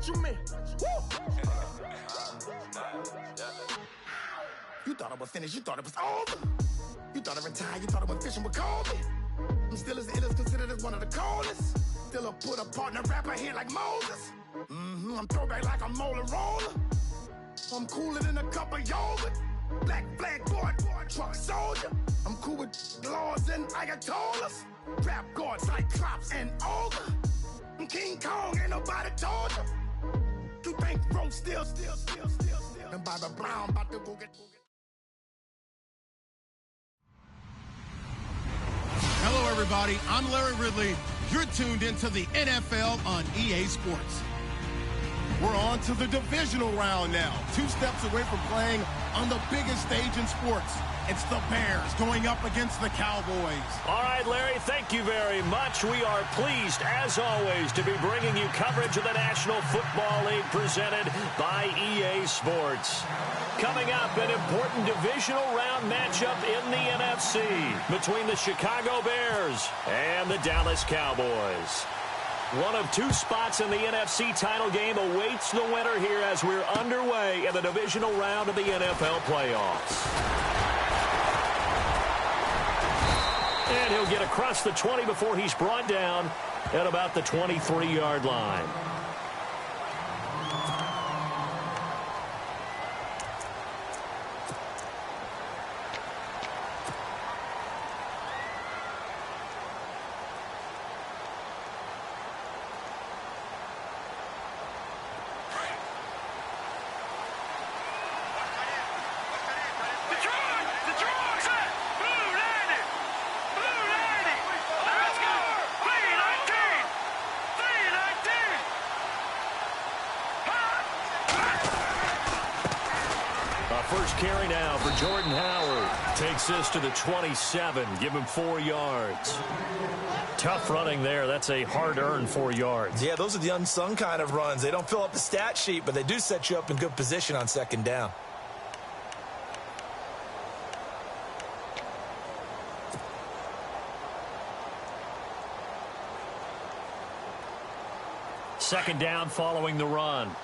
What you mean? Woo! You thought it was finished, you thought it was over. You thought it retired, you thought it was fishing with Kobe. I'm still as ill as considered as one of the coldest. Still a put a partner rapper here like Moses. I'm throwback like a molar roller. I'm cooler than a cup of yogurt. Black flag boy, truck soldier. I'm cool with laws and Ayatollahs. Rap god, Cyclops and Ogre. I'm King Kong, ain't nobody told you. You think Rome still. And Bobby Brown about to go get. Hello, everybody. I'm Larry Ridley. You're tuned into the NFL on EA Sports. We're on to the divisional round now. 2 steps away from playing on the biggest stage in sports. It's the Bears going up against the Cowboys. All right, Larry, thank you very much. We are pleased, as always, to be bringing you coverage of the National Football League presented by EA Sports. Coming up, an important divisional round matchup in the NFC between the Chicago Bears and the Dallas Cowboys. One of 2 spots in the NFC title game awaits the winner here as we're underway in the divisional round of the NFL playoffs. And he'll get across the 20 before he's brought down at about the 23-yard line. First carry now for Jordan Howard. Takes this to the 27. Give him 4 yards. Tough running there. That's a hard-earned 4 yards. Yeah, those are the unsung kind of runs. They don't fill up the stat sheet, but they do set you up in good position on second down. Second down following the run.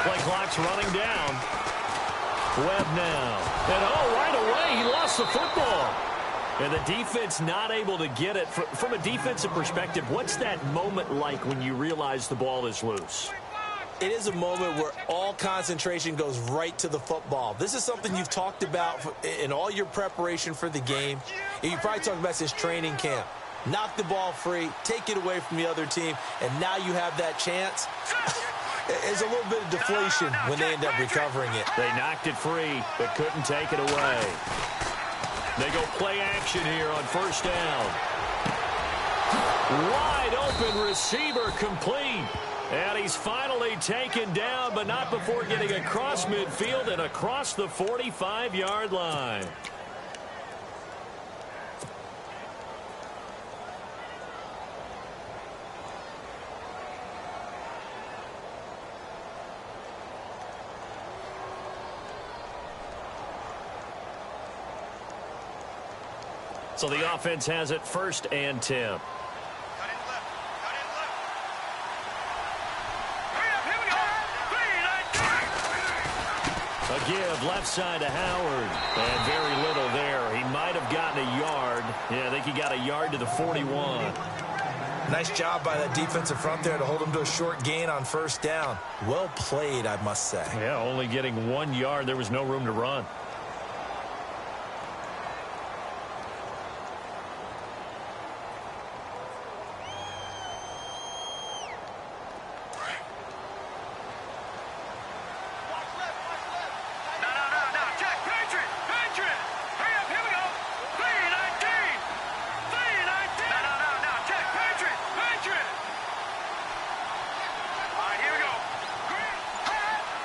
Play clock's running down. Webb now. And right away, he lost the football. And the defense not able to get it. From a defensive perspective, what's that moment like when you realize the ball is loose? It is a moment where all concentration goes right to the football. This is something you've talked about in all your preparation for the game. And you probably talked about this training camp. Knock the ball free, take it away from the other team, and now you have that chance. There's a little bit of deflation when they end up recovering it. They knocked it free, but couldn't take it away. They go play action here on first down. Wide open receiver complete. And he's finally taken down, but not before getting across midfield and across the 45-yard line. So the offense has it 1st and 10. A give left side to Howard. And very little there. He might have gotten a yard. Yeah, I think he got a yard to the 41. Nice job by that defensive front there to hold him to a short gain on first down. Well played, I must say. Yeah, only getting 1 yard. There was no room to run.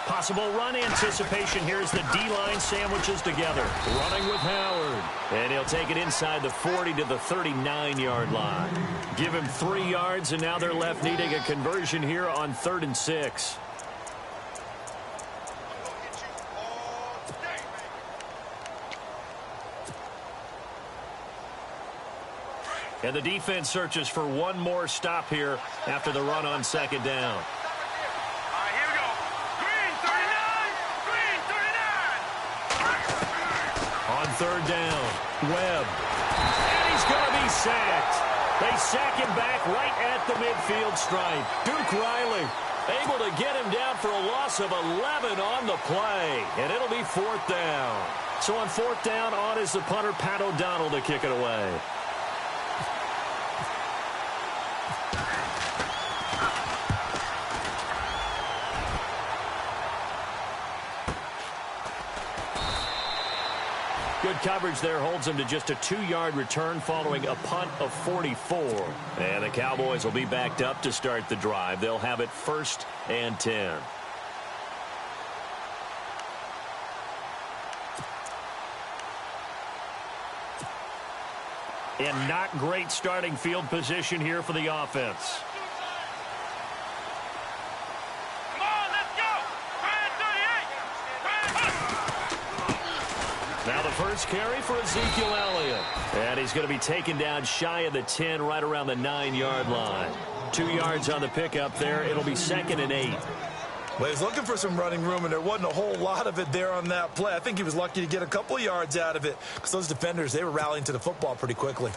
Possible run anticipation here as the D-line sandwiches together. Running with Howard. And he'll take it inside the 40 to the 39-yard line. Give him 3 yards, and now they're left needing a conversion here on 3rd and 6. And the defense searches for one more stop here after the run on 2nd down. On 3rd down, Webb. And he's going to be sacked. They sack him back right at the midfield stripe. Duke Riley able to get him down for a loss of 11 on the play. And it'll be 4th down. So on 4th down, on is the punter, Pat O'Donnell, to kick it away. Good coverage there holds him to just a 2-yard return following a punt of 44. And the Cowboys will be backed up to start the drive. They'll have it 1st and 10. And not great starting field position here for the offense. Now the first carry for Ezekiel Elliott. And he's going to be taken down shy of the 10, right around the 9-yard line. 2 yards on the pickup there. It'll be 2nd and 8. Well, he was looking for some running room, and there wasn't a whole lot of it there on that play. I think he was lucky to get a couple yards out of it because those defenders, they were rallying to the football pretty quickly.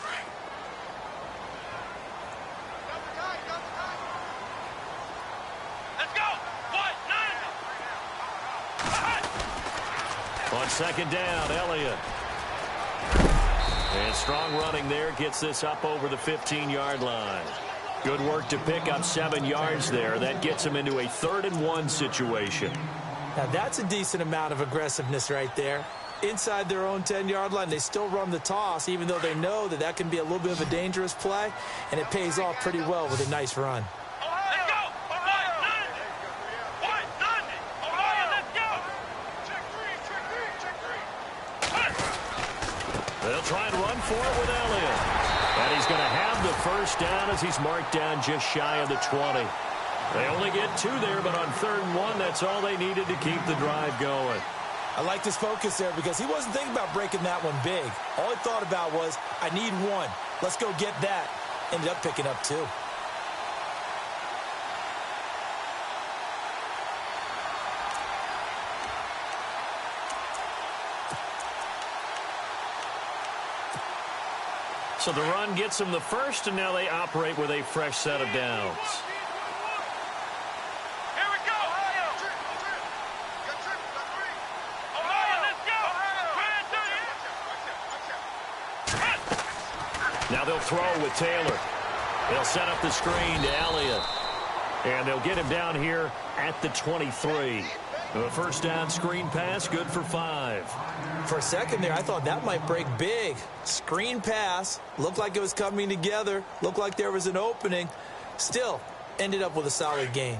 On 2nd down, Elliott. And strong running there gets this up over the 15-yard line. Good work to pick up 7 yards there. That gets him into a 3rd and 1 situation. Now that's a decent amount of aggressiveness right there. Inside their own 10-yard line, they still run the toss, even though they know that that can be a little bit of a dangerous play, and it pays off pretty well with a nice run. They'll try and run for it with Elliott. And he's going to have the 1st down as he's marked down just shy of the 20. They only get 2 there, but on 3rd and 1, that's all they needed to keep the drive going. I like this focus there because he wasn't thinking about breaking that one big. All he thought about was, I need 1. Let's go get that. Ended up picking up 2. So the run gets them the 1st, and now they operate with a fresh set of downs. Here we go. Now they'll throw with Taylor. They'll set up the screen to Elliott. And they'll get him down here at the 23. The 1st down screen pass, good for 5. For a second there, I thought that might break big. Screen pass, looked like it was coming together, looked like there was an opening. Still, ended up with a solid gain.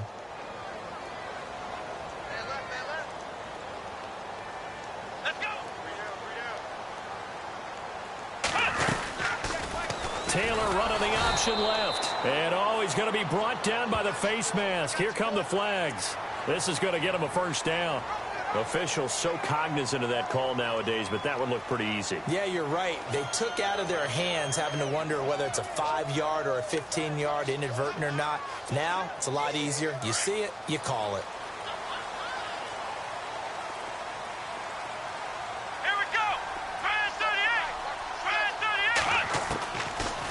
Let's go. Taylor running the option left. And he's going to be brought down by the face mask. Here come the flags. This is going to get him a 1st down. Officials so cognizant of that call nowadays, but that would look pretty easy. Yeah, you're right. They took out of their hands having to wonder whether it's a 5-yard or a 15-yard inadvertent or not. Now, it's a lot easier. You see it, you call it. Here we go. Fans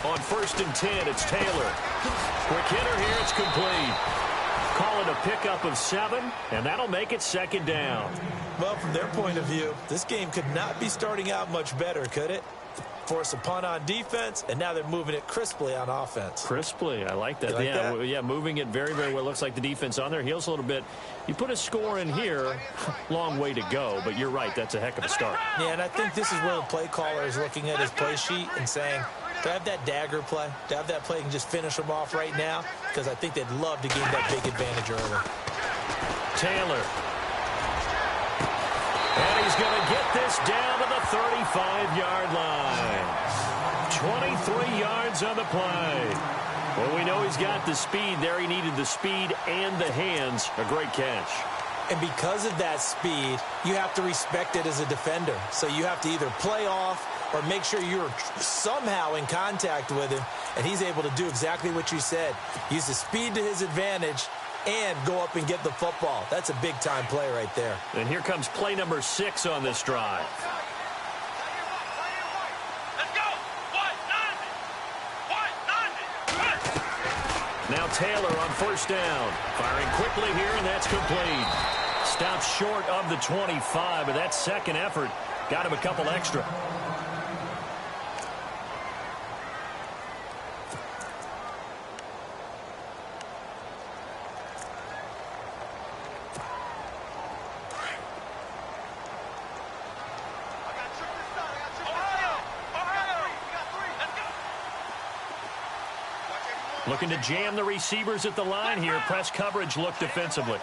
38. On 1st and 10, it's Taylor. Quick hitter here, it's complete. Call it a pickup of 7, and that'll make it 2nd down. Well, from their point of view, this game could not be starting out much better, could it? Force a punt on defense, and now they're moving it crisply on offense. Crisply, I like that. Yeah, moving it very, very well. Looks like the defense on their heels a little bit. You put a score in here, long way to go, but you're right, that's a heck of a start. Yeah, and I think this is where the play caller is looking at his play sheet and saying, to have that dagger play, to have that play and just finish them off right now, because I think they'd love to gain that big advantage early. Taylor And he's going to get this down to the 35-yard line. 23 yards on the play. Well, we know he's got the speed there. He needed the speed and the hands. A great catch. And because of that speed, you have to respect it as a defender. So you have to either play off or make sure you're somehow in contact with him. And he's able to do exactly what you said. Use the speed to his advantage and go up and get the football. That's a big-time play right there. And here comes play number 6 on this drive. Let's go. Now Taylor on first down. Firing quickly here, and that's complete. Stops short of the 25, but that second effort got him a couple extra. Looking to jam the receivers at the line here. Press coverage look defensively.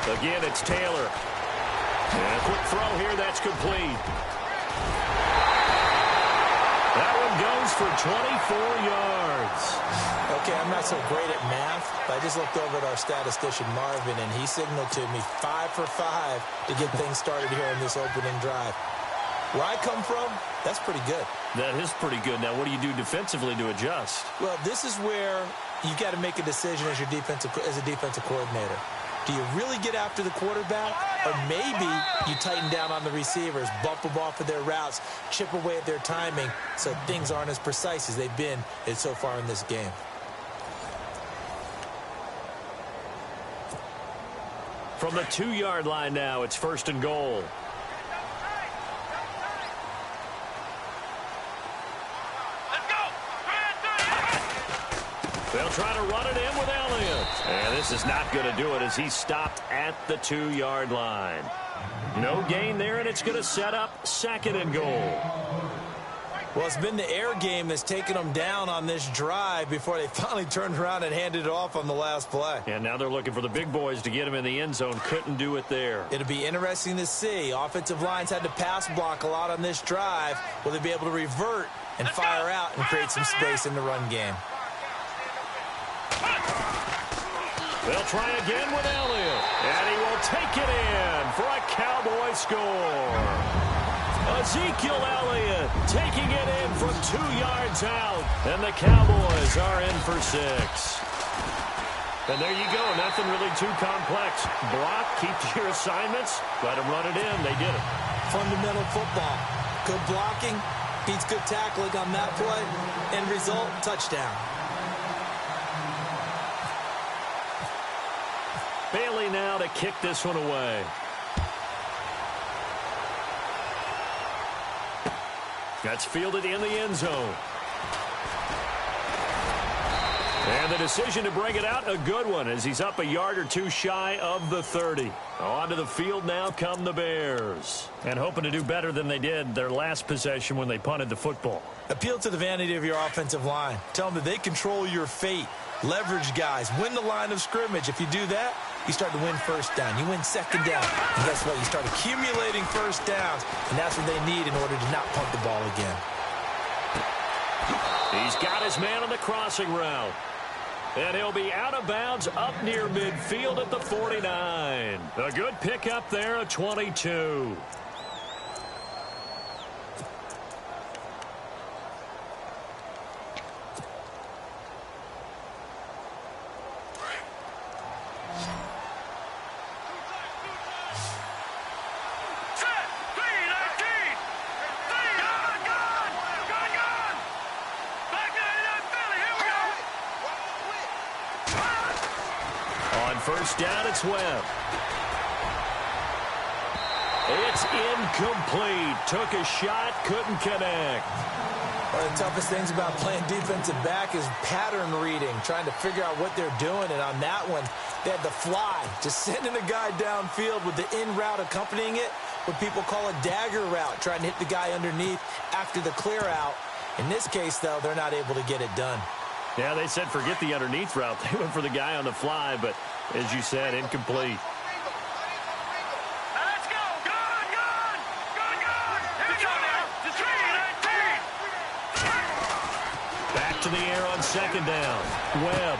Again, it's Taylor. And a quick throw here. That's complete. That one goes for 24 yards. Okay, I'm not so great at math, but I just looked over at our statistician, Marvin, and he signaled to me 5 for 5 to get things started here on this opening drive. Where I come from, that's pretty good. That is pretty good. Now, what do you do defensively to adjust? Well, this is where you got to make a decision as a defensive coordinator. Do you really get after the quarterback? Or maybe you tighten down on the receivers, bump them off of their routes, chip away at their timing so things aren't as precise as they've been so far in this game. From the 2-yard line now, it's first and goal. They'll try to run it in with Elliott. And this is not going to do it as he's stopped at the 2-yard line. No gain there, and it's going to set up second and goal. Well, it's been the air game that's taken them down on this drive before they finally turned around and handed it off on the last play. And now they're looking for the big boys to get him in the end zone. Couldn't do it there. It'll be interesting to see. Offensive lines had to pass block a lot on this drive. Will they be able to revert and fire out and create some space in the run game? They'll try again with Elliott. And he will take it in for a Cowboy score. Ezekiel Elliott taking it in from 2 yards out. And the Cowboys are in for 6. And there you go. Nothing really too complex. Block, keep to your assignments. Let them run it in. They did it. Fundamental football. Good blocking beats good tackling on that play. End result, touchdown. Bailey now to kick this one away. That's fielded in the end zone. And the decision to bring it out, a good one, as he's up a yard or two shy of the 30. Onto the field now come the Bears. And hoping to do better than they did their last possession when they punted the football. Appeal to the vanity of your offensive line. Tell them that they control your fate. Leverage guys. Win the line of scrimmage. If you do that, you start to win first down. You win second down. And guess what? You start accumulating first downs. And that's what they need in order to not punt the ball again. He's got his man on the crossing route. And he'll be out of bounds up near midfield at the 49. A good pickup there, a 22. First down, it's Webb. It's incomplete. Took a shot, couldn't connect. One of the toughest things about playing defensive back is pattern reading, trying to figure out what they're doing. And on that one, they had the fly, just sending a guy downfield with the in route accompanying it, what people call a dagger route, trying to hit the guy underneath after the clear out. In this case, though, they're not able to get it done. Yeah, they said forget the underneath route. They went for the guy on the fly, but as you said, incomplete. Let's go. Good, good. Good, good. Here we go now. The 3-19. Back to the air on second down. Webb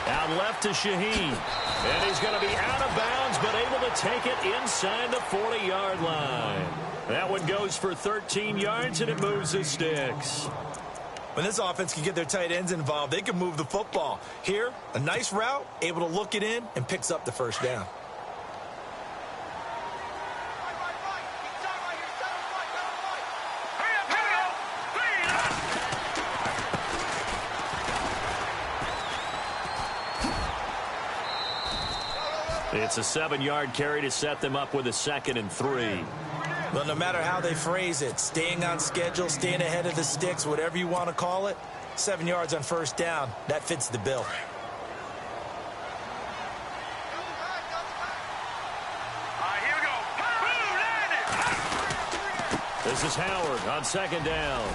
out left to Shaheen. And he's going to be out of bounds, but able to take it inside the 40-yard line. That one goes for 13 yards, and it moves the sticks. When this offense can get their tight ends involved, they can move the football. Here, a nice route, able to look it in, and picks up the first down. It's a 7-yard carry to set them up with a 2nd and 3. Well, no matter how they phrase it, staying on schedule, staying ahead of the sticks, whatever you want to call it, 7 yards on first down, that fits the bill. Here we go. This is Howard on second down.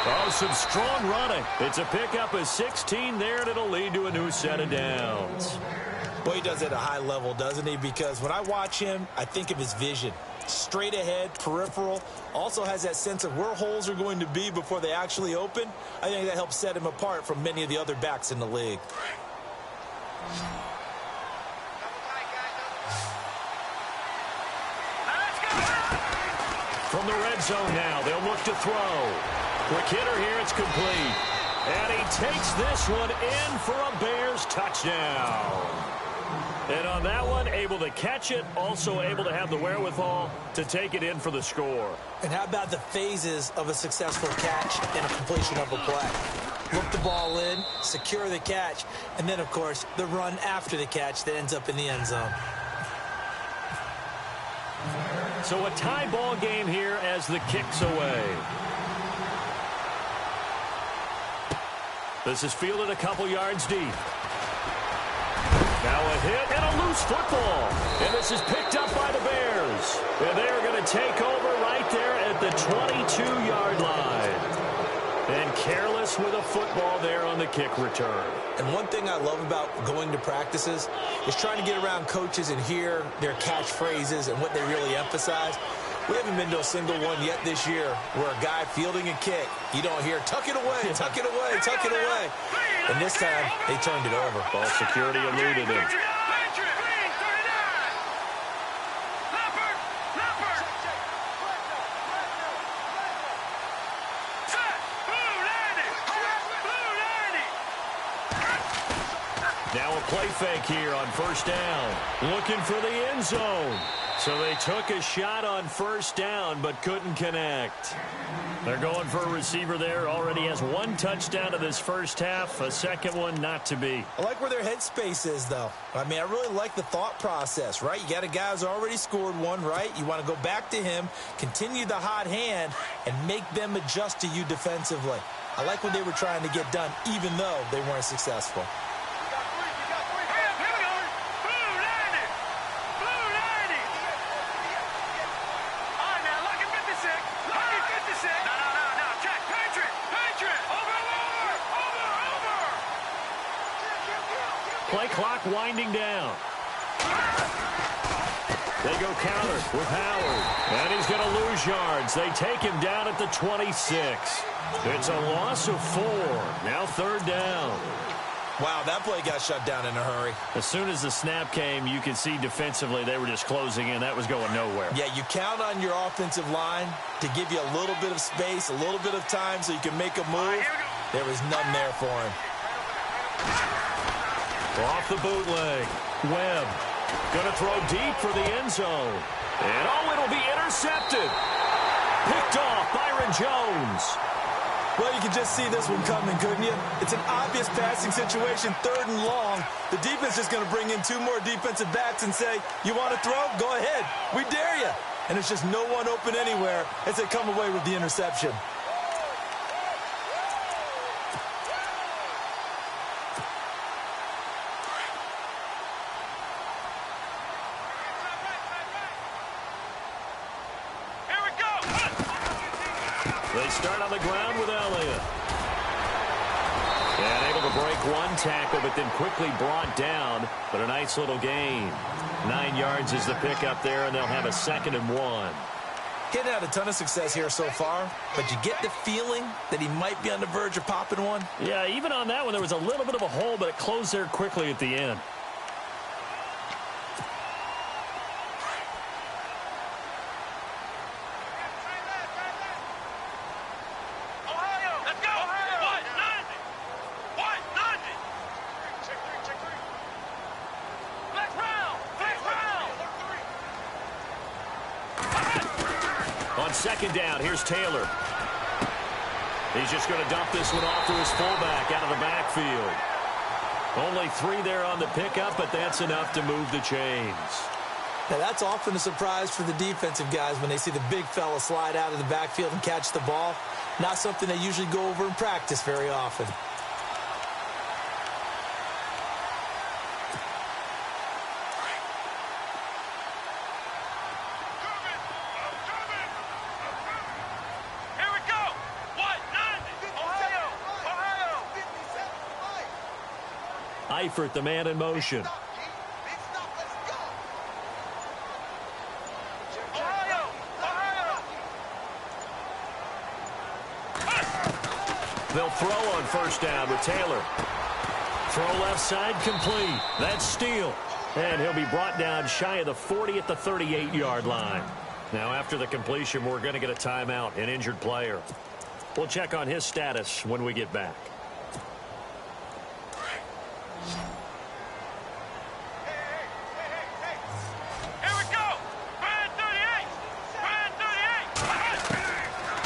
Oh, some strong running. It's a pickup of 16 there, and it'll lead to a new set of downs. Well, he does it at a high level, doesn't he? Because when I watch him, I think of his vision. Straight ahead, peripheral. Also has that sense of where holes are going to be before they actually open. I think that helps set him apart from many of the other backs in the league. From the red zone now, they'll look to throw. Quick hitter here, it's complete. And he takes this one in for a Bears touchdown. And on that one, able to catch it, also able to have the wherewithal to take it in for the score. And how about the phases of a successful catch and a completion of a play? Look the ball in, secure the catch, and then, of course, the run after the catch that ends up in the end zone. So a tie ball game here as the kick's away. This is fielded a couple yards deep. Now a hit and a loose football. And this is picked up by the Bears. And they're going to take over right there at the 22-yard line. And careless with a football there on the kick return. And one thing I love about going to practices is trying to get around coaches and hear their catchphrases and what they really emphasize. We haven't been to a single one yet this year where a guy fielding a kick, you don't hear, tuck it away, tuck it away, tuck it away. And this time, they turned it over. Ball security eluded him. Now a play fake here on first down. Looking for the end zone. So they took a shot on first down but couldn't connect. They're going for a receiver there. Already has one touchdown to this first half. A second one not to be. I like where their headspace is, though. I mean, I really like the thought process, right? You got a guy who's already scored one, right? You want to go back to him, continue the hot hand, and make them adjust to you defensively. I like what they were trying to get done, even though they weren't successful. Play clock winding down. They go counter with Howard. And he's going to lose yards. They take him down at the 26. It's a loss of 4. Now third down. Wow, that play got shut down in a hurry. As soon as the snap came, you could see defensively they were just closing in. That was going nowhere. Yeah, you count on your offensive line to give you a little bit of space, a little bit of time so you can make a move. There was none there for him. Off the bootleg. Webb going to throw deep for the end zone. And it'll be intercepted. Picked off Byron Jones. Well, you can just see this one coming, couldn't you? It's an obvious passing situation, 3rd and long. The defense is going to bring in 2 more defensive backs and say, you want to throw? Go ahead. We dare you. And it's just no one open anywhere as they come away with the interception. They start on the ground with Elliott. break one tackle, but then quickly brought down. But a nice little gain. 9 yards is the pickup there, and they'll have a 2nd and 1. He hadn't had a ton of success here so far, but you get the feeling that he might be on the verge of popping one. Yeah, even on that one, there was a little bit of a hole, but it closed there quickly at the end. On 2nd down, here's Taylor. He's just going to dump this one off to his fullback out of the backfield. Only 3 there on the pickup, but that's enough to move the chains. Now, that's often a surprise for the defensive guys when they see the big fella slide out of the backfield and catch the ball. Not something they usually go over in practice very often. Eifert, the man in motion. They'll throw on 1st down with Taylor. Throw left side complete. That's Steele. And he'll be brought down shy of the 40 at the 38-yard line. Now after the completion, we're going to get a timeout, an injured player. We'll check on his status when we get back.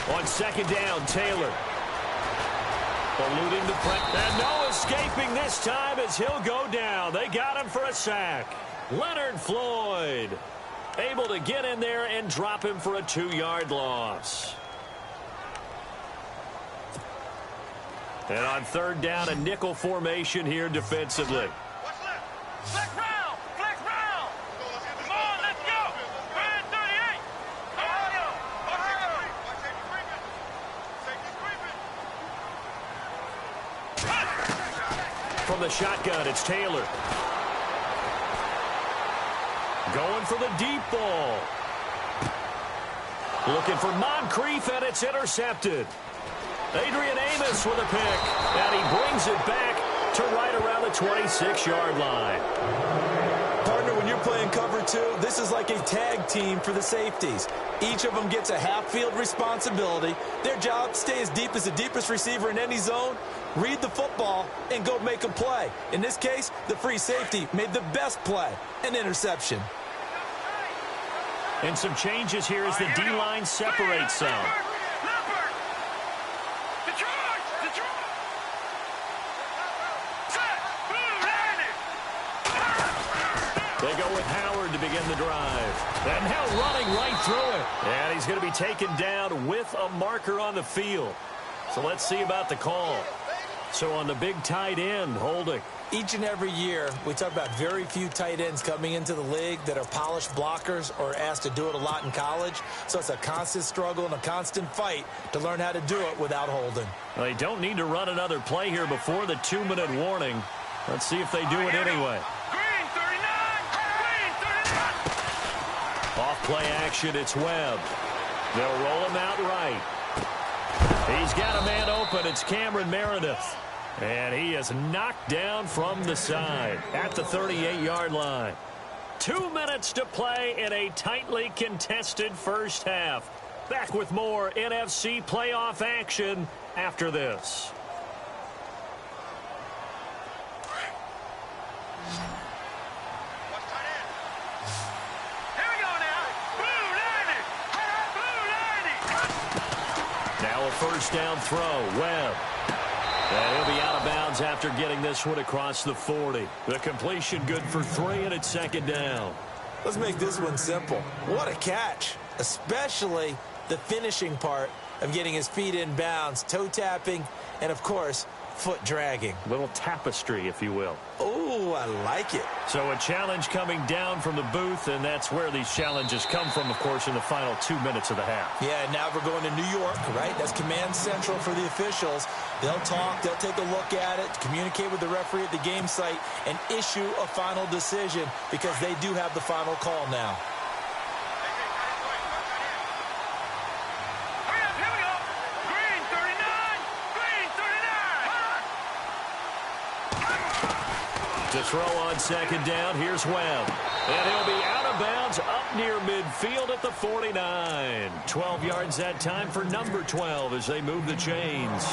On 2nd down, Taylor. Eluding the press. And no escaping this time as he'll go down. They got him for a sack. Leonard Floyd able to get in there and drop him for a 2-yard loss. And on 3rd down, a nickel formation here defensively. From the shotgun, it's Taylor. Going for the deep ball. Looking for Moncrief, and it's intercepted. Adrian Amos with a pick, and he brings it back to right around the 26-yard line. Partner, when you're playing cover 2, this is like a tag team for the safeties. Each of them gets a half-field responsibility. Their job, stay as deep as the deepest receiver in any zone, read the football, and go make a play. In this case, the free safety made the best play, an interception. And some changes here as the D-line separates some. They go with Howard to begin the drive. And now running right through it. And he's going to be taken down with a marker on the field. So let's see about the call. So on the big tight end, holding. Each and every year, we talk about very few tight ends coming into the league that are polished blockers or asked to do it a lot in college. So it's a constant struggle and a constant fight to learn how to do it without holding. Well, they don't need to run another play here before the 2-minute warning. Let's see if they do it anyway. Off play action, it's Webb. They'll roll him out right. He's got a man open. It's Cameron Meredith. And he is knocked down from the side at the 38-yard line. 2 minutes to play in a tightly contested first half. Back with more NFC playoff action after this. Now a first down throw. Webb. And he'll be out of bounds after getting this one across the 40. The completion good for 3, and it's 2nd down. Let's make this one simple. What a catch, especially the finishing part of getting his feet in bounds, toe tapping, and, of course, foot dragging. Little tapestry, if you will. Oh, I like it. So a challenge coming down from the booth, and that's where these challenges come from, of course, in the final 2 minutes of the half. Yeah, and now we're going to New York, right? That's command central for the officials. They'll talk, they'll take a look at it, communicate with the referee at the game site, and issue a final decision because they do have the final call now. To throw on second down, here's Webb. And he'll be out of bounds up near midfield at the 49. 12 yards that time for number 12 as they move the chains.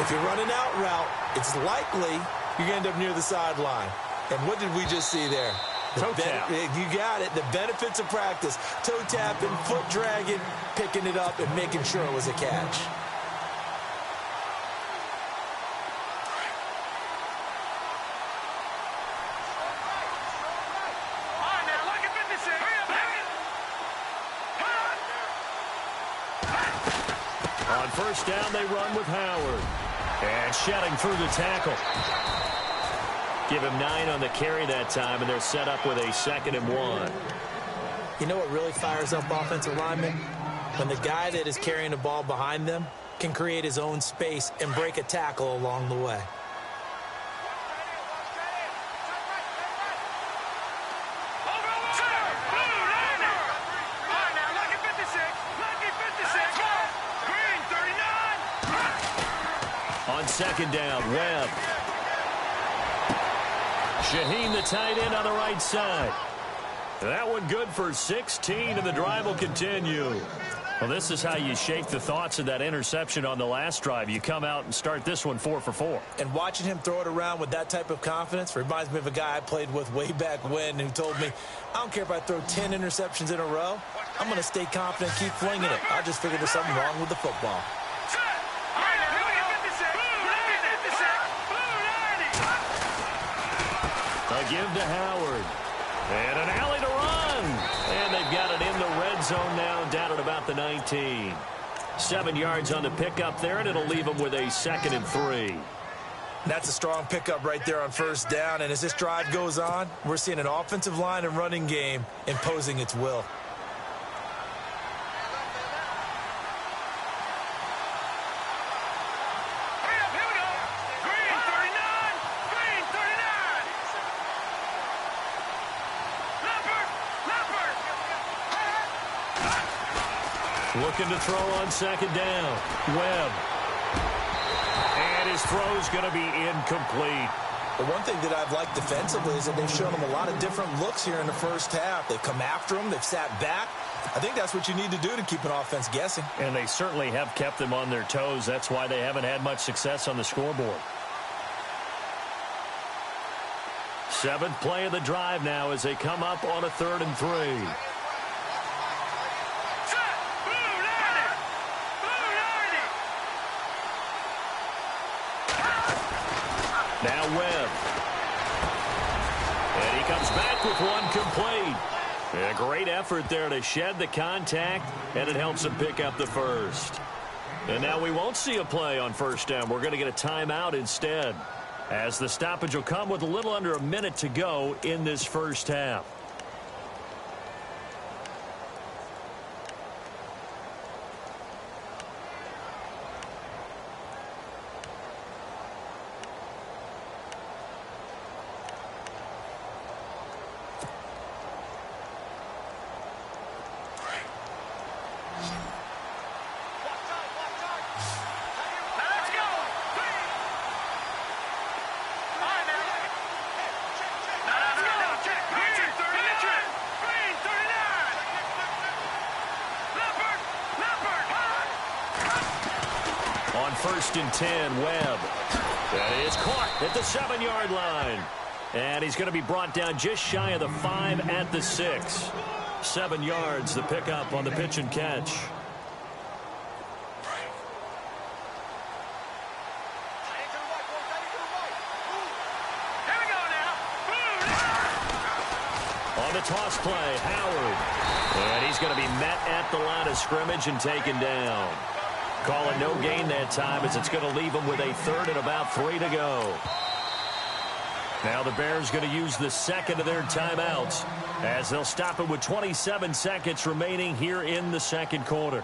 If you're running out route, it's likely you're going to end up near the sideline. And what did we just see there? Toe tap. You got it. The benefits of practice. Toe tapping, foot dragging, picking it up, and making sure it was a catch. On first down, they run with Howard. And shedding through the tackle. Give him 9 on the carry that time, and they're set up with a 2nd and 1. You know what really fires up offensive linemen? When the guy that is carrying the ball behind them can create his own space and break a tackle along the way. On second down, Webb. Shaheen, the tight end, on the right side. That one good for 16, and the drive will continue. Well, this is how you shake the thoughts of that interception on the last drive. You come out and start this one 4 for 4. And watching him throw it around with that type of confidence reminds me of a guy I played with way back when who told me, I don't care if I throw 10 interceptions in a row. I'm going to stay confident and keep flinging it. I just figured there's something wrong with the football. A give to Howard. And an alley to run. And they've got it in the red zone now, down at about the 19. 7 yards on the pickup there, and it'll leave them with a 2nd and 3. That's a strong pickup right there on first down. And as this drive goes on, we're seeing an offensive line and running game imposing its will. Looking to throw on second down. Webb. And his throw's going to be incomplete. The one thing that I've liked defensively is that they've shown them a lot of different looks here in the first half. They've come after them. They've sat back. I think that's what you need to do to keep an offense guessing. And they certainly have kept them on their toes. That's why they haven't had much success on the scoreboard. 7th play of the drive now as they come up on a 3rd and 3. Now Webb. And he comes back with one complete. A great effort there to shed the contact, and it helps him pick up the first. And now we won't see a play on first down. We're going to get a timeout instead, as the stoppage will come with a little under a minute to go in this first half. First and 10, Webb. That is caught at the 7-yard line. And he's going to be brought down just shy of the 5 at the 6. 7 yards, the pickup on the pitch and catch. On the toss play, Howard. And he's going to be met at the line of scrimmage and taken down. Call it no gain that time as it's going to leave them with a third and about 3 to go. Now the Bears going to use the second of their timeouts as they'll stop it with 27 seconds remaining here in the second quarter.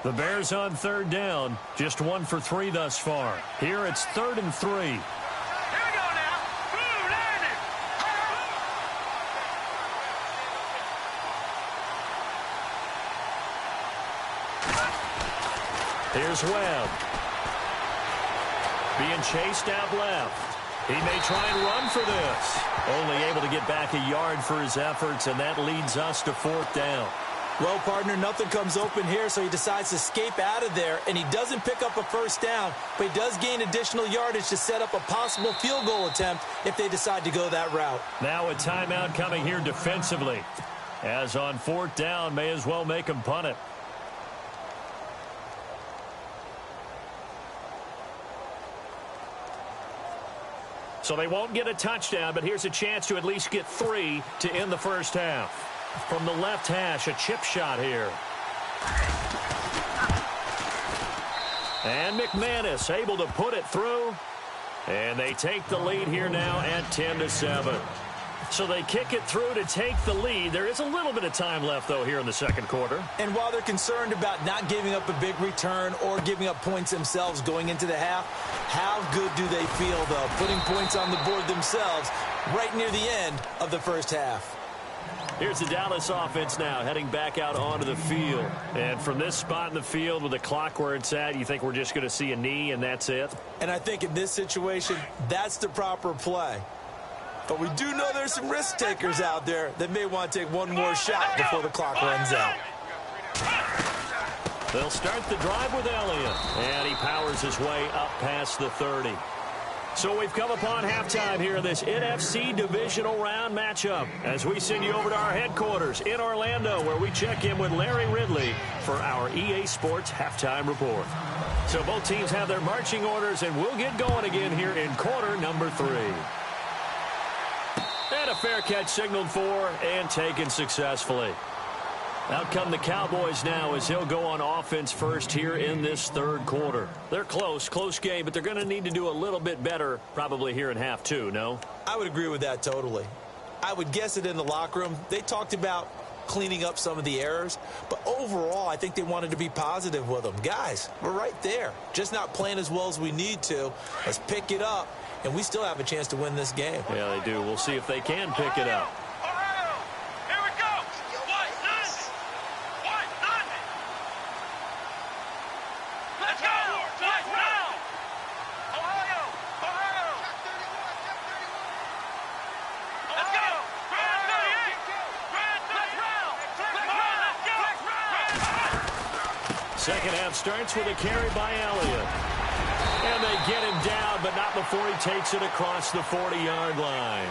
The Bears on third down, just 1 for 3 thus far. Here it's 3rd and 3. Here we go now. Boom, landed. Here's Webb. Being chased out left. He may try and run for this. Only able to get back a yard for his efforts, and that leads us to 4th down. Well, partner, nothing comes open here, so he decides to escape out of there, and he doesn't pick up a first down, but he does gain additional yardage to set up a possible field goal attempt if they decide to go that route. Now a timeout coming here defensively. As on 4th down, may as well make him punt it. So they won't get a touchdown, but here's a chance to at least get 3 to end the first half. From the left hash, a chip shot here. And McManus able to put it through. And they take the lead here now at 10-7. So they kick it through to take the lead. There is a little bit of time left, though, here in the second quarter. And while they're concerned about not giving up a big return or giving up points themselves going into the half, how good do they feel, though, putting points on the board themselves right near the end of the first half? Here's the Dallas offense now heading back out onto the field. And from this spot in the field with the clock where it's at, you think we're just going to see a knee and that's it? And I think in this situation, that's the proper play. But we do know there's some risk takers out there that may want to take one more shot before the clock runs out. They'll start the drive with Elliott. And he powers his way up past the 30. So we've come upon halftime here in this NFC Divisional Round matchup as we send you over to our headquarters in Orlando where we check in with Larry Ridley for our EA Sports Halftime Report. So both teams have their marching orders and we'll get going again here in quarter number 3. And a fair catch signaled for and taken successfully. Out come the Cowboys now as he'll go on offense first here in this third quarter. They're close game, but they're going to need to do a little bit better probably here in half 2, no? I would agree with that totally. I would guess it in the locker room. They talked about cleaning up some of the errors, but overall I think they wanted to be positive with them. Guys, we're right there. Just not playing as well as we need to. Let's pick it up, and we still have a chance to win this game. Yeah, they do. We'll see if they can pick it up. Second half starts with a carry by Elliott. And they get him down, but not before he takes it across the 40-yard line.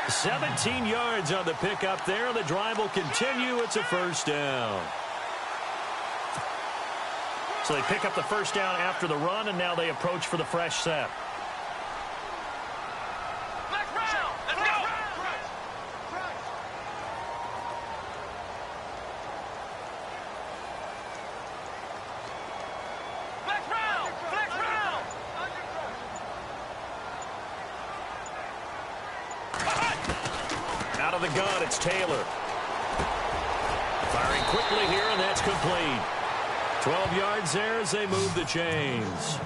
17 yards on the pickup there. The drive will continue. It's a first down. So they pick up the first down after the run, and now they approach for the fresh set. Out of the gun, it's Taylor. Firing quickly here, and that's complete. 12 yards there as they move the chains.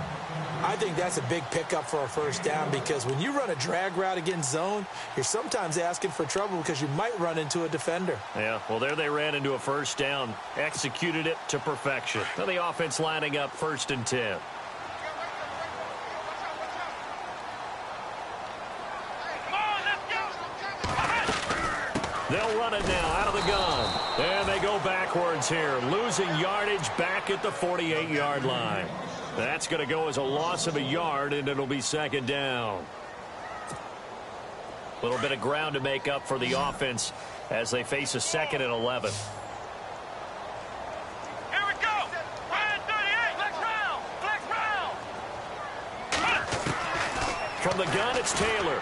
I think that's a big pickup for a first down because when you run a drag route against zone, you're sometimes asking for trouble because you might run into a defender. Yeah, well, there they ran into a first down, executed it to perfection. Now the offense lining up 1st and 10. They'll run it now out of the gun. And they go backwards here, losing yardage back at the 48-yard line. That's going to go as a loss of a yard, and it'll be second down. A little bit of ground to make up for the offense as they face a 2nd and 11. Here we go. Ryan 38. Flex round. Flex round. From the gun, it's Taylor.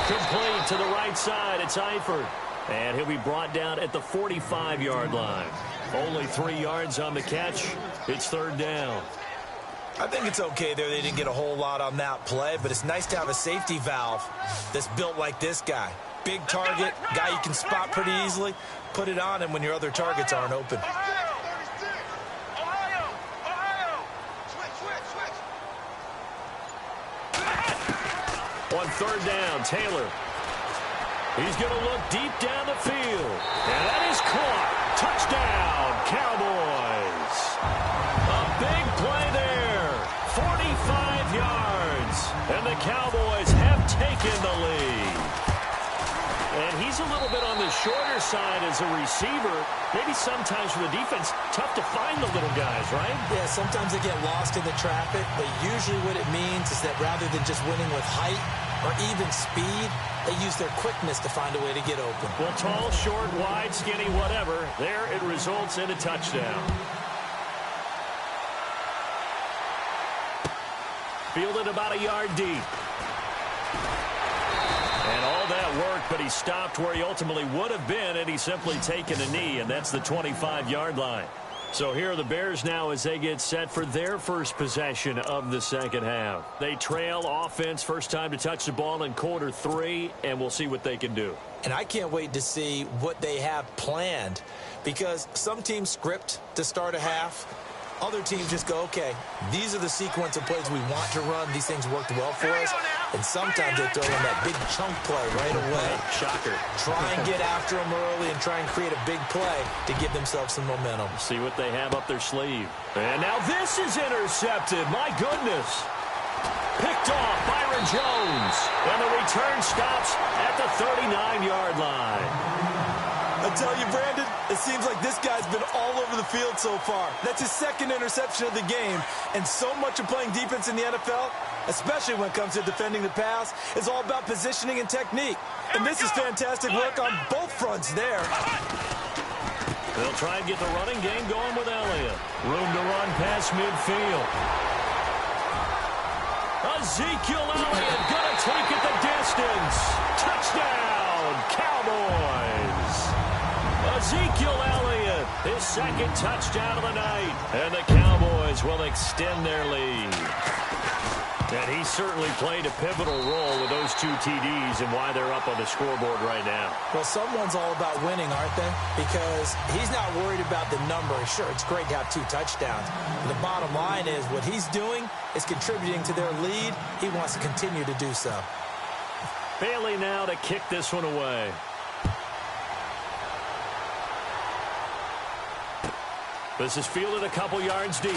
Complete to the right side. It's Eifert. And he'll be brought down at the 45-yard line. Only 3 yards on the catch. It's third down. I think it's okay there. They didn't get a whole lot on that play, but it's nice to have a safety valve that's built like this guy. Big target, guy you can spot pretty easily. Put it on him when your other targets aren't open. On third down, Taylor. He's going to look deep down the field. And that is caught. Touchdown, Cowboys. A big play there. 45 yards. And the Cowboys have taken the lead. And he's a little bit on the shorter side as a receiver. Maybe sometimes for the defense, tough to find the little guys, right? Yeah, sometimes they get lost in the traffic, but usually what it means is that rather than just winning with height or even speed, they use their quickness to find a way to get open. Well, tall, short, wide, skinny, whatever. There it results in a touchdown. Fielded about a yard deep. And all that work, but he stopped where he ultimately would have been, and he's simply taken a knee, and that's the 25-yard line. So here are the Bears now as they get set for their first possession of the second half. They trail offense, first time to touch the ball in quarter 3, and we'll see what they can do. And I can't wait to see what they have planned, because some teams script to start a half. Other teams just go, okay, these are the sequence of plays we want to run. These things worked well for us. And sometimes they throw in that big chunk play right away. Shocker. Try and get after them early and try and create a big play to give themselves some momentum. See what they have up their sleeve. And now this is intercepted. My goodness. Picked off Byron Jones. And the return stops at the 39-yard line. I tell you, Brandon, it seems like this guy's been all over the field so far. That's his 2nd interception of the game. And so much of playing defense in the NFL, especially when it comes to defending the pass, is all about positioning and technique. And this is fantastic work on both fronts there. They'll try and get the running game going with Elliott. Room to run past midfield. Ezekiel Elliott going to take it the distance. Touchdown, Cowboys. Ezekiel Elliott, his 2nd touchdown of the night. And the Cowboys will extend their lead. And he certainly played a pivotal role with those 2 TDs and why they're up on the scoreboard right now. Well, someone's all about winning, aren't they? Because he's not worried about the number. Sure, it's great to have 2 touchdowns. But the bottom line is what he's doing is contributing to their lead. He wants to continue to do so. Bailey now to kick this one away. This is fielded a couple yards deep.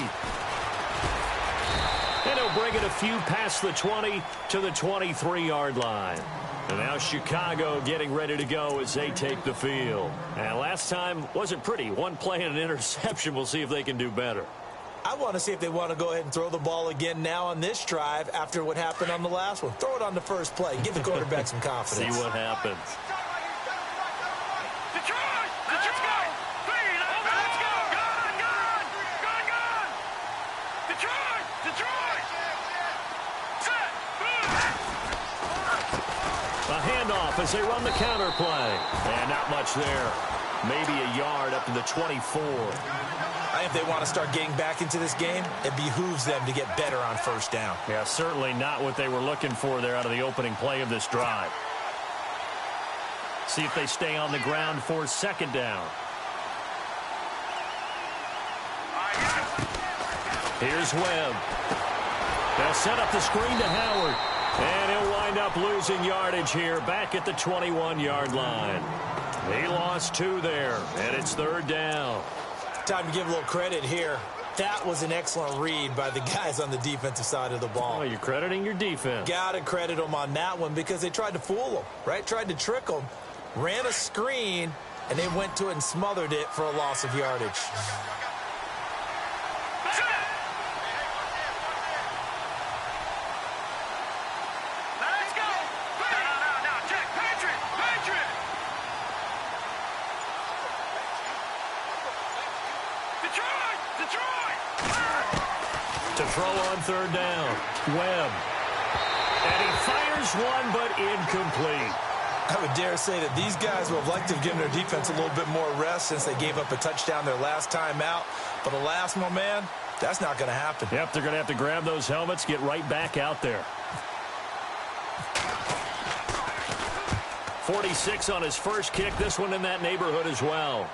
And he'll bring it a few past the 20 to the 23-yard line. And now Chicago getting ready to go as they take the field. And last time wasn't pretty. One play and an interception. We'll see if they can do better. I want to see if they want to go ahead and throw the ball again now on this drive after what happened on the last one. Throw it on the first play. Give the quarterback some confidence. See what happens. As they run the counter play. And not much there. Maybe a yard up to the 24. I think if they want to start getting back into this game, it behooves them to get better on first down. Yeah, certainly not what they were looking for there out of the opening play of this drive. See if they stay on the ground for 2nd down. Here's Webb. They'll set up the screen to Howard. And he'll wind up losing yardage here back at the 21-yard line. He lost 2 there, and it's 3rd down. Time to give a little credit here. That was an excellent read by the guys on the defensive side of the ball. Oh, you're crediting your defense. Got to credit them on that one because they tried to fool them, right? Tried to trick them. Ran a screen, and they went to it and smothered it for a loss of yardage. To throw on third down, Webb. And he fires one, but incomplete. I would dare say that these guys would have liked to have given their defense a little bit more rest since they gave up a touchdown their last time out. But alas, my man, that's not going to happen. Yep, they're going to have to grab those helmets, get right back out there. 46 on his first kick. This one in that neighborhood as well.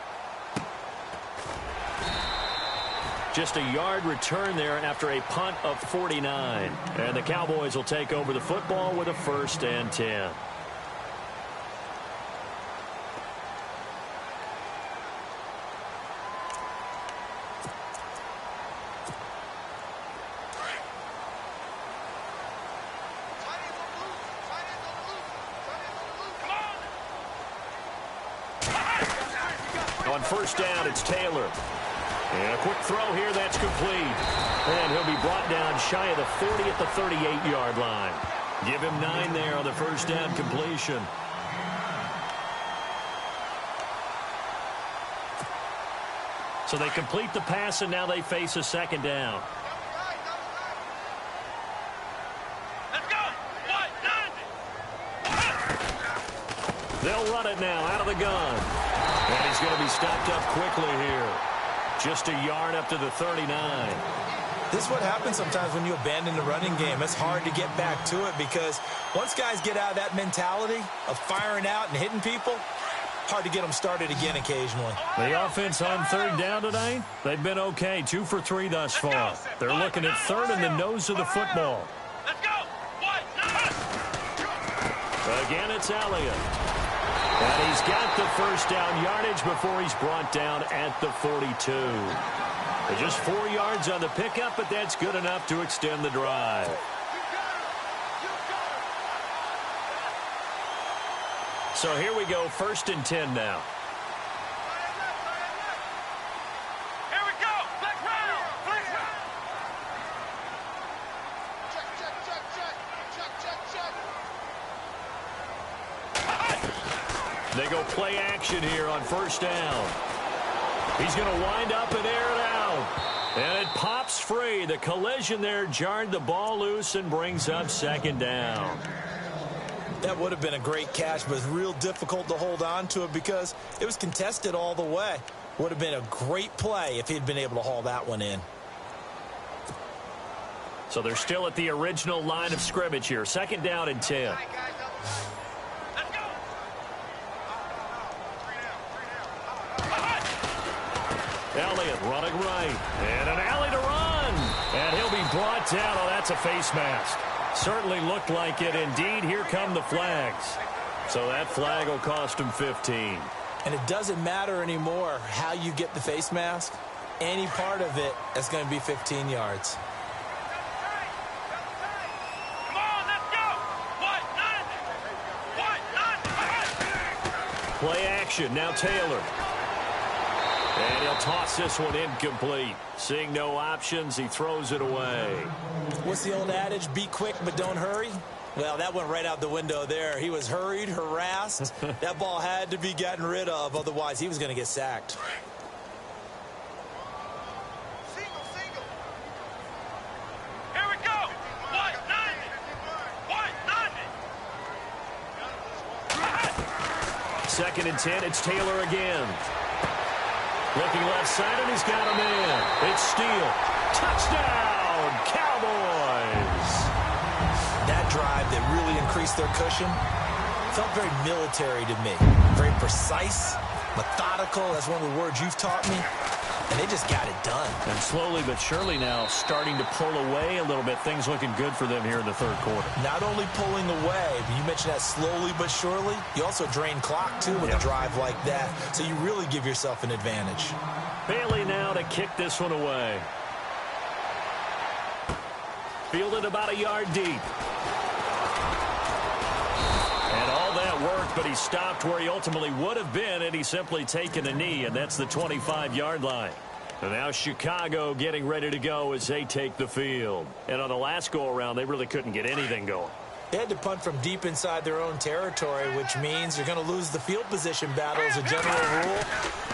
Just a yard return there after a punt of 49. And the Cowboys will take over the football with a 1st and 10. On 1st down, it's Taylor. And a quick throw here, that's complete. And he'll be brought down shy of the 40 at the 38-yard line. Give him 9 there on the 1st down completion. So they complete the pass, and now they face a 2nd down. Let's go. They'll run it now out of the gun. And he's going to be stopped up quickly here. Just a yard up to the 39. This is what happens sometimes when you abandon the running game. It's hard to get back to it because once guys get out of that mentality of firing out and hitting people, hard to get them started again occasionally. The offense on 3rd down tonight, they've been okay. 2 for 3 thus far. They're looking at 3rd in the nose of the football. Let's go. Again, it's Elliott. And he's got the 1st down yardage before he's brought down at the 42. Just 4 yards on the pickup, but that's good enough to extend the drive. So here we go, 1st and 10 now. Here we go. Flex round. Flex round. They go play action here on 1st down. He's going to wind up and air it out. And it pops free. The collision there jarred the ball loose and brings up 2nd down. That would have been a great catch, but it's real difficult to hold on to it because it was contested all the way. Would have been a great play if he'd been able to haul that one in. So they're still at the original line of scrimmage here. 2nd down and 10. Elliott running right. And an alley to run. And he'll be brought down. Oh, that's a face mask. Certainly looked like it. Indeed, here come the flags. So that flag will cost him 15. And it doesn't matter anymore how you get the face mask. Any part of it is going to be 15 yards. Come on, let's go. Play action. Now Taylor. And he'll toss this one incomplete. Seeing no options, he throws it away. What's the old adage? Be quick, but don't hurry. Well, that went right out the window there. He was hurried, harassed. That ball had to be gotten rid of. Otherwise, he was going to get sacked. Single. Here we go. White 2nd and 10. It's Taylor again. Looking left side, and he's got him in. It's Steele. Touchdown, Cowboys. That drive that really increased their cushion felt very military to me. Very precise, methodical. That's one of the words you've taught me. And they just got it done. And slowly but surely now starting to pull away a little bit. Things looking good for them here in the 3rd quarter. Not only pulling away, but you mentioned that slowly but surely. You also drain clock, too, with a drive like that. So you really give yourself an advantage. Bailey now to kick this one away. Fielded about a yard deep. And all that worked, but he stopped where he ultimately would have been, and he's simply taken a knee, and that's the 25-yard line. And now Chicago getting ready to go as they take the field. And on the last go-around, they really couldn't get anything going. They had to punt from deep inside their own territory, which means you're going to lose the field position battle as a general rule.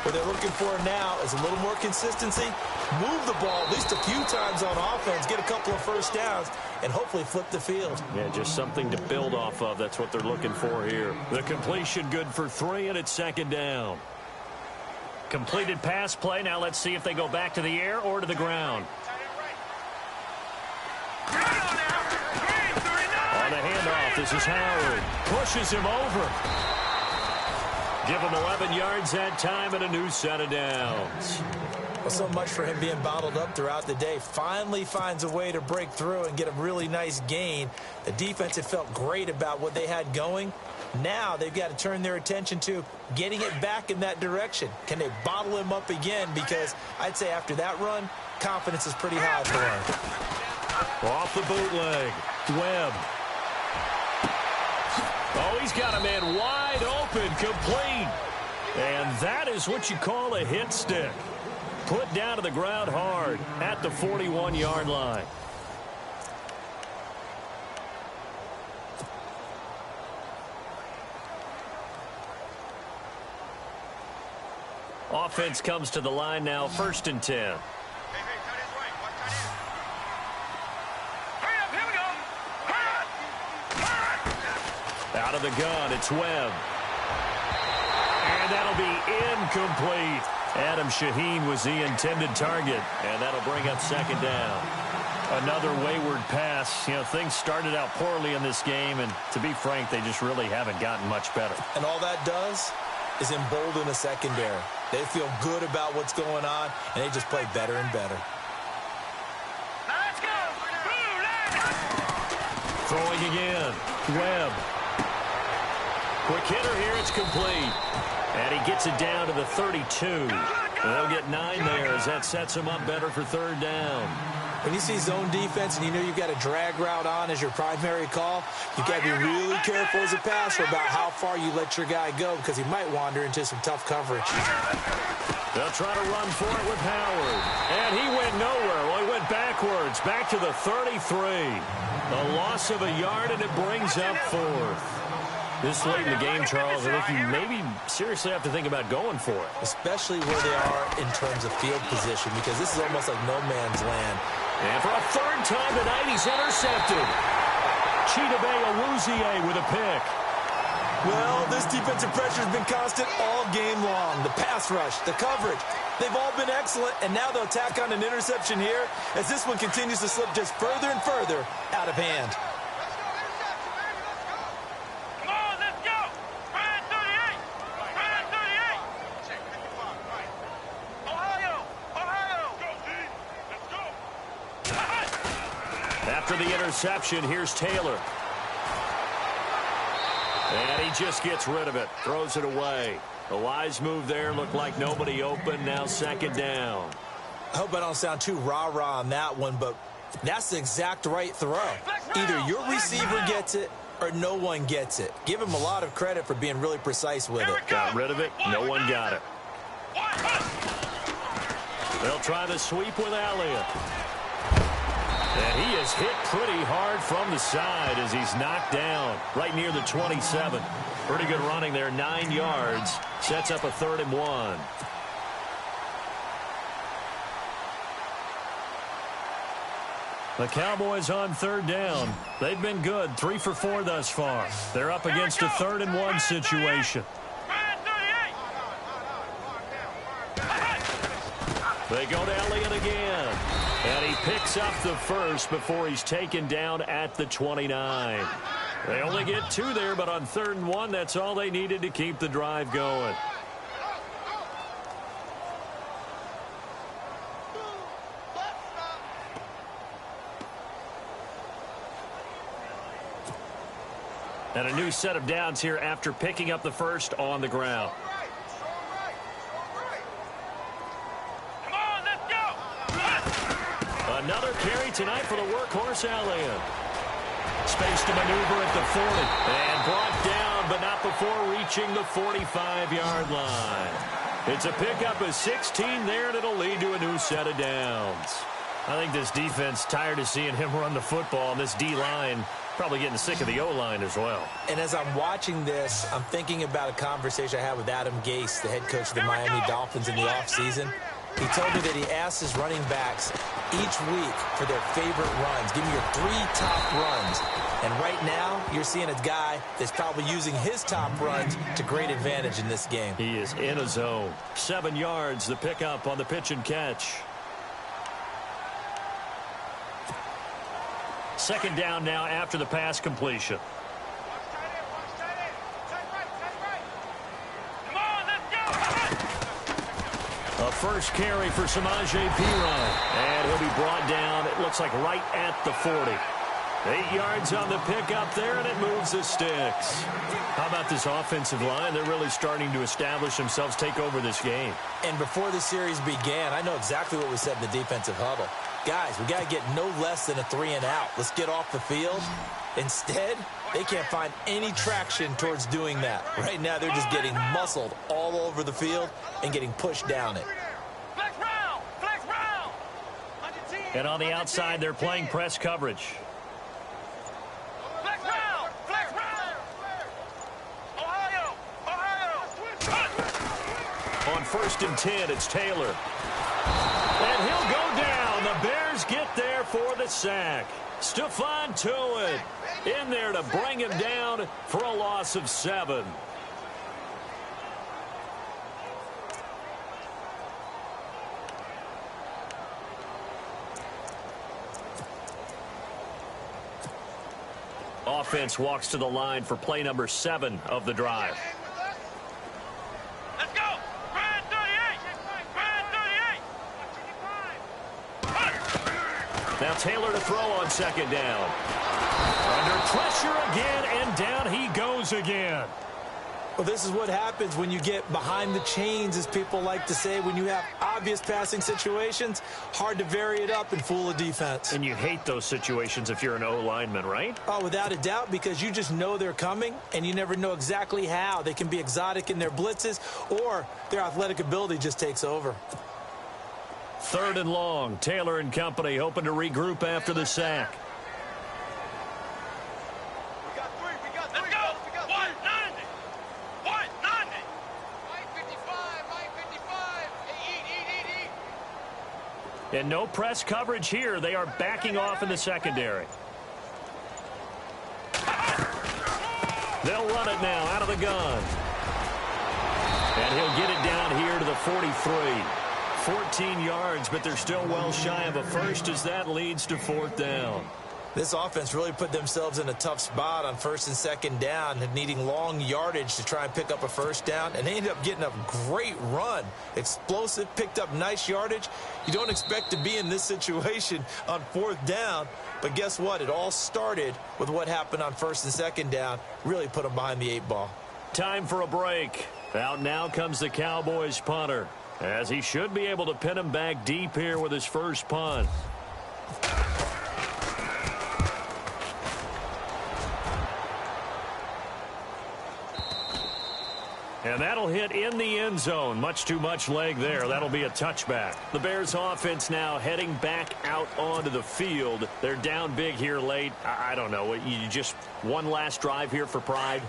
What they're looking for now is a little more consistency, move the ball at least a few times on offense, get a couple of first downs, and hopefully flip the field. Yeah, just something to build off of. That's what they're looking for here. The completion good for 3, and it's second down. Completed pass play. Now let's see if they go back to the air or to the ground. On the handoff, this is Howard. Pushes him over. Give him 11 yards that time and a new set of downs. Well, so much for him being bottled up throughout the day. Finally finds a way to break through and get a really nice gain. The defense had felt great about what they had going. Now they've got to turn their attention to getting it back in that direction. Can they bottle him up again? Because I'd say after that run, confidence is pretty high for him. Off the bootleg. Webb. Oh, he's got a man wide open, complete. And that is what you call a hit stick. Put down to the ground hard at the 41-yard line. Offense comes to the line now, 1st and 10. Out of the gun, it's Webb. And that'll be incomplete. Adam Shaheen was the intended target, and that'll bring up second down. Another wayward pass. You know, things started out poorly in this game, and to be frank, they just really haven't gotten much better. And all that does is embolden a secondary. They feel good about what's going on, and they just play better and better. Let's go! Throwing again. Webb. Quick hitter here. It's complete. And he gets it down to the 32. They'll get 9 there as that sets him up better for 3rd down. When you see zone defense and you know you've got a drag route on as your primary call, you've got to be really careful as a passer about how far you let your guy go because he might wander into some tough coverage. They'll try to run for it with Howard. And he went nowhere. Well, he went backwards, back to the 33. A loss of a yard, and it brings up 4th. This late in the game, Charles, I think you maybe seriously have to think about going for it. Especially where they are in terms of field position, because this is almost like no man's land. And for a 3rd time tonight, he's intercepted. Chidobe Awuzie with a pick. Well, this defensive pressure has been constant all game long. The pass rush, the coverage, they've all been excellent, and now they'll tack on an interception here as this one continues to slip just further and further out of hand. After the interception, here's Taylor. And he just gets rid of it, throws it away. A wise move there, looked like nobody open, now 2nd down. I hope I don't sound too rah-rah on that one, but that's the exact right throw. Either your receiver gets it or no one gets it. Give him a lot of credit for being really precise with it. Got rid of it, no one got it. They'll try the sweep with Elliott. And he is hit pretty hard from the side as he's knocked down right near the 27. Pretty good running there, 9 yards. Sets up a 3rd and 1. The Cowboys on 3rd down. They've been good, 3 for 4 thus far. They're up against a 3rd and 1 situation. They go to Elliott again. And he picks up the 1st before he's taken down at the 29. They only get 2 there, but on 3rd and 1, that's all they needed to keep the drive going. And a new set of downs here after picking up the 1st on the ground. Another carry tonight for the workhorse, Elliott. Space to maneuver at the 40. And brought down, but not before reaching the 45-yard line. It's a pickup of 16 there, and it'll lead to a new set of downs. I think this defense tired of seeing him run the football, and this D-line Probably getting sick of the O-line as well. And as I'm watching this, I'm thinking about a conversation I had with Adam Gase, the head coach of the Miami Dolphins, in the offseason. He told me that he asked his running backs each week for their favorite runs. Give me your 3 top runs. And right now, you're seeing a guy that's probably using his top runs to great advantage in this game. He is in a zone. 7 yards, the pickup on the pitch and catch. Second down now after the pass completion. A first carry for Samaje Perine. And he'll be brought down, it looks like right at the 40. 8 yards on the pickup there, and it moves the sticks. How about this offensive line? They're really starting to establish themselves, take over this game. And before the series began, I know exactly what we said in the defensive huddle. Guys, we got to get no less than a 3-and-out. Let's get off the field. Instead, they can't find any traction towards doing that. Right now, they're just getting muscled all over the field and getting pushed down it. And on the outside, they're playing press coverage. On 1st and 10, it's Taylor. And he'll go down. The Bears get there for the sack. Stephon Tuitt in there to bring him down for a loss of 7. Offense walks to the line for play number 7 of the drive. Let's go! Red 38! Red 38! Now Taylor to throw on 2nd down. Under pressure again, and down he goes again. Well, this is what happens when you get behind the chains, as people like to say. When you have obvious passing situations, hard to vary it up and fool a defense. And you hate those situations if you're an O-lineman, right? Oh, without a doubt, because you just know they're coming, and you never know exactly how. They can be exotic in their blitzes, or their athletic ability just takes over. 3rd and long. Taylor and company hoping to regroup after the sack. Let's go! 190! 190! 955! Eat! And no press coverage here. They are backing off in the secondary. They'll run it now out of the gun. And he'll get it down here to the 43. 14 yards, but they're still well shy of a first as that leads to 4th down. This offense really put themselves in a tough spot on 1st and 2nd down, and needing long yardage to try and pick up a 1st down, and they ended up getting a great run. Explosive, picked up nice yardage. You don't expect to be in this situation on 4th down, but guess what? It all started with what happened on 1st and 2nd down. Really put them behind the 8 ball. Time for a break. Out now comes the Cowboys punter, as he should be able to pin him back deep here with his first punt. And that'll hit in the end zone. Much too much leg there. That'll be a touchback. The Bears offense now heading back out onto the field. They're down big here late. I don't know. You just one last drive here for pride?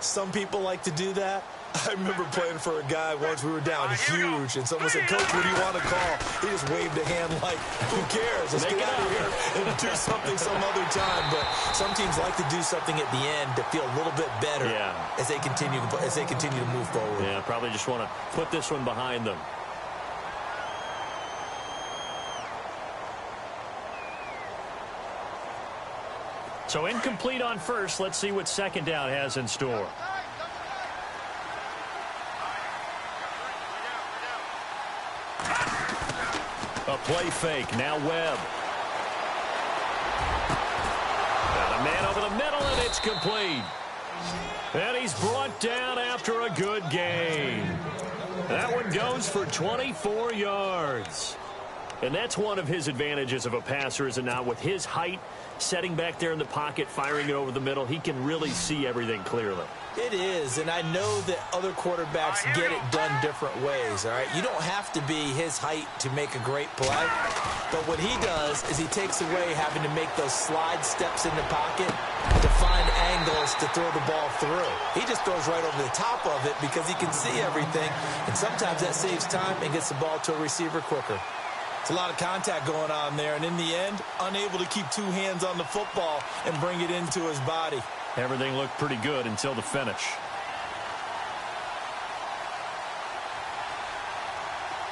Some people like to do that. I remember playing for a guy once. We were down huge, and someone said, "Coach, what do you want to call?" He just waved a hand like, "Who cares? Let's get out of here and do something some other time." But some teams like to do something at the end to feel a little bit better as they continue to move forward. Yeah, probably just want to put this one behind them. So incomplete on 1st. Let's see what 2nd down has in store. A play fake. Now Webb. Got a man over the middle, and it's complete. And he's brought down after a good gain. That one goes for 24 yards. And that's one of his advantages of a passer, is it not? With his height, setting back there in the pocket, firing it over the middle, he can really see everything clearly. It is, and I know that other quarterbacks get it done different ways, all right? You don't have to be his height to make a great play, but what he does is he takes away having to make those slide steps in the pocket to find angles to throw the ball through. He just throws right over the top of it because he can see everything, and sometimes that saves time and gets the ball to a receiver quicker. It's a lot of contact going on there, and in the end, unable to keep two hands on the football and bring it into his body. Everything looked pretty good until the finish.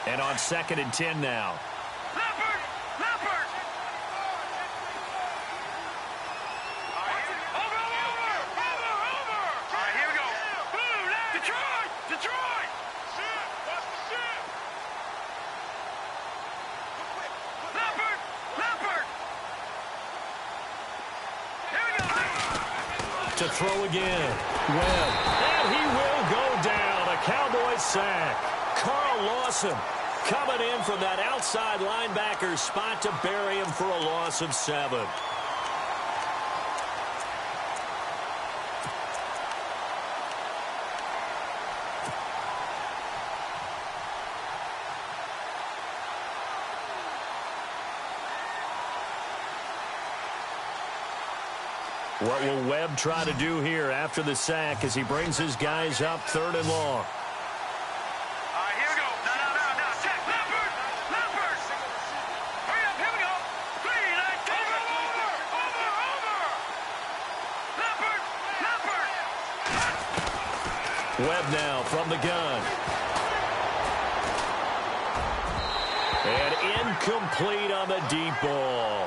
And on 2nd and 10 now. Leopard! Leopard! Over! All right, here we go. Blue line! Detroit! Detroit! Shit! Watch the shit! Leopard! Leopard! Here we go! To throw again. Webb. And he will go down. A Cowboys sack. Carl Lawson coming in from that outside linebacker spot to bury him for a loss of 7. What will Webb try to do here after the sack as he brings his guys up 3rd and long? All right, here we go. No. Check. Leopard! Leopard! Hurry up, here we go. 3, 19. Over! Leopard! Leopard! Webb now from the gun. And incomplete on the deep ball.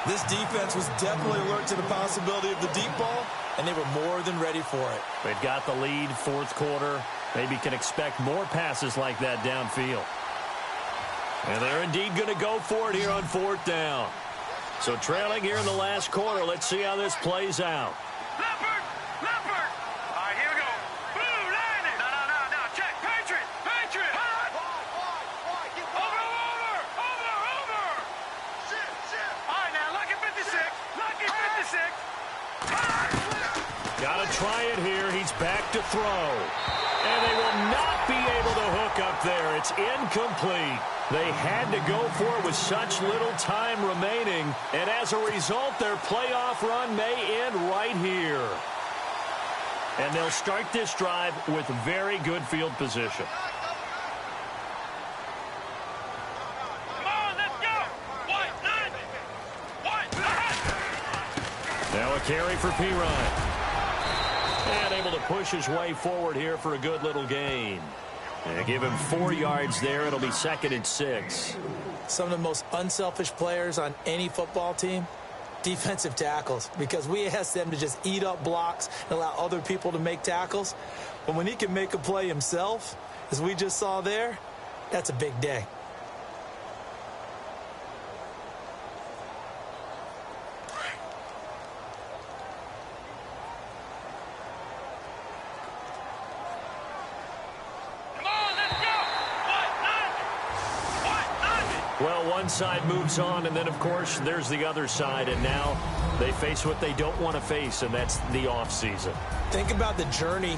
This defense was definitely alert to the possibility of the deep ball, and they were more than ready for it. They've got the lead, 4th quarter. Maybe can expect more passes like that downfield. And they're indeed going to go for it here on 4th down. So trailing here in the last quarter. Let's see how this plays out. Leopard! Leopard! All right, here we go. Blue lining! No. Check. Patriot! Hot! Over! Shit! All right, now, lucky 56. Got to try it here. He's back to throw. And they will not be able to hook up there. It's incomplete. They had to go for it with such little time remaining. And as a result, their playoff run may end right here. And they'll start this drive with very good field position. Come on, let's go! White, 9! Now a carry for Pirine. And able to push his way forward here for a good little gain. And give him 4 yards there. It'll be 2nd and 6. Some of the most unselfish players on any football team, defensive tackles, because we ask them to just eat up blocks and allow other people to make tackles. But when he can make a play himself, as we just saw there, that's a big day. Well, one side moves on, and then, of course, there's the other side, and now they face what they don't want to face, and that's the offseason. Think about the journey